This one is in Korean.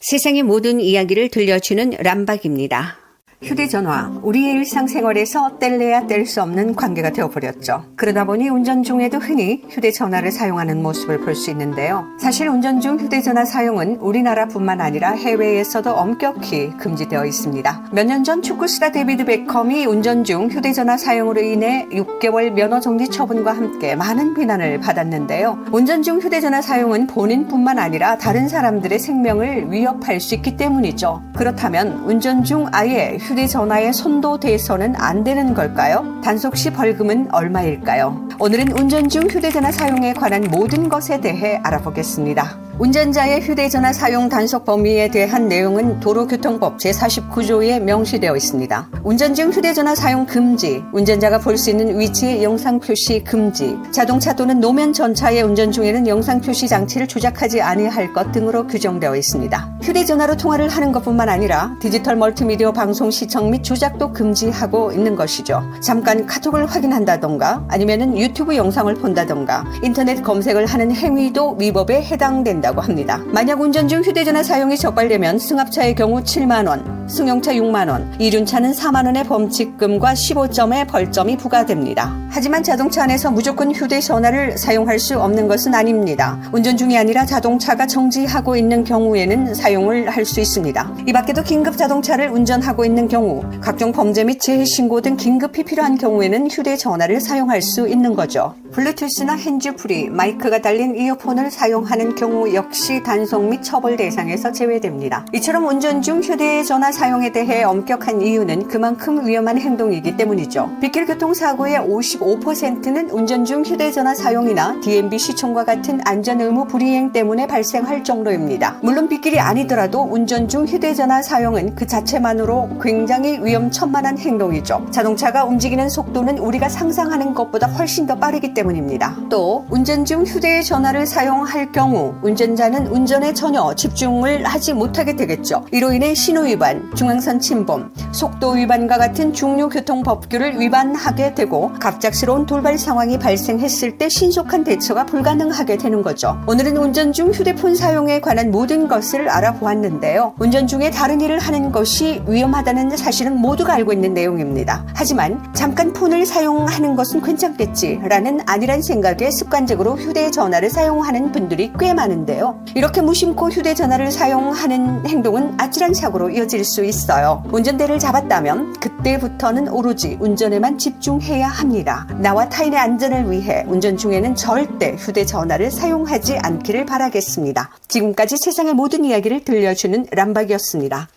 세상의 모든 이야기를 들려주는 람박입니다. 휴대전화, 우리의 일상생활에서 뗄래야 뗄 수 없는 관계가 되어버렸죠. 그러다 보니 운전 중에도 흔히 휴대전화를 사용하는 모습을 볼 수 있는데요. 사실 운전 중 휴대전화 사용은 우리나라뿐만 아니라 해외에서도 엄격히 금지되어 있습니다. 몇 년 전 축구스타 데비드 베컴이 운전 중 휴대전화 사용으로 인해 6개월 면허 정지 처분과 함께 많은 비난을 받았는데요. 운전 중 휴대전화 사용은 본인뿐만 아니라 다른 사람들의 생명을 위협할 수 있기 때문이죠. 그렇다면 운전 중 아예 휴대전화에 손도 대서는 안 되는 걸까요? 단속 시 벌금은 얼마일까요? 오늘은 운전 중 휴대전화 사용에 관한 모든 것에 대해 알아보겠습니다. 운전자의 휴대전화 사용 단속 범위에 대한 내용은 도로교통법 제49조에 명시되어 있습니다. 운전 중 휴대전화 사용 금지, 운전자가 볼 수 있는 위치의 영상 표시 금지, 자동차 또는 노면 전차의 운전 중에는 영상 표시 장치를 조작하지 아니할 것 등으로 규정되어 있습니다. 휴대전화로 통화를 하는 것뿐만 아니라 디지털 멀티미디어 방송 시청 및 조작도 금지하고 있는 것이죠. 잠깐 카톡을 확인한다던가 아니면 유튜브 영상을 본다던가 인터넷 검색을 하는 행위도 위법에 해당된다고 합니다. 만약 운전 중 휴대전화 사용이 적발되면 승합차의 경우 7만 원, 승용차 6만 원, 이륜차는 4만 원의 범칙금과 15점의 벌점이 부과됩니다. 하지만 자동차 안에서 무조건 휴대전화를 사용할 수 없는 것은 아닙니다. 운전 중이 아니라 자동차가 정지하고 있는 경우에는 사용을 할 수 있습니다. 이 밖에도 긴급 자동차를 운전하고 있는 경우, 각종 범죄 및 재해 신고 등 긴급히 필요한 경우에는 휴대전화를 사용할 수 있는 거죠. 블루투스나 핸즈프리, 마이크가 달린 이어폰을 사용하는 경우 역시 단속 및 처벌 대상에서 제외됩니다. 이처럼 운전 중 휴대전화 사용에 대해 엄격한 이유는 그만큼 위험한 행동이기 때문이죠. 빗길 교통사고의 55%는 운전 중 휴대전화 사용이나 DMB 시청과 같은 안전의무 불이행 때문에 발생할 정도입니다. 물론 빗길이 아니더라도 운전 중 휴대전화 사용은 그 자체만으로 굉장히 위험천만한 행동이죠. 자동차가 움직이는 속도는 우리가 상상하는 것보다 훨씬 더 빠르기 때문입니다. 또 운전 중 휴대전화를 사용할 경우 운전자는 운전에 전혀 집중을 하지 못하게 되겠죠. 이로 인해 신호위반, 중앙선 침범, 속도 위반과 같은 중요 교통법규를 위반하게 되고 갑작스러운 돌발 상황이 발생했을 때 신속한 대처가 불가능하게 되는 거죠. 오늘은 운전 중 휴대폰 사용에 관한 모든 것을 알아보았는데요. 운전 중에 다른 일을 하는 것이 위험하다는 사실은 모두가 알고 있는 내용입니다. 하지만 잠깐 폰을 사용하는 것은 괜찮겠지라는 안일한 생각에 습관적으로 휴대전화를 사용하는 분들이 꽤 많은데요. 이렇게 무심코 휴대전화를 사용하는 행동은 아찔한 사고로 이어질 수 있어요. 운전대를 잡았다면 그때부터는 오로지 운전에만 집중해야 합니다. 나와 타인의 안전을 위해 운전 중에는 절대 휴대전화를 사용하지 않기를 바라겠습니다. 지금까지 세상의 모든 이야기를 들려주는 람박이었습니다.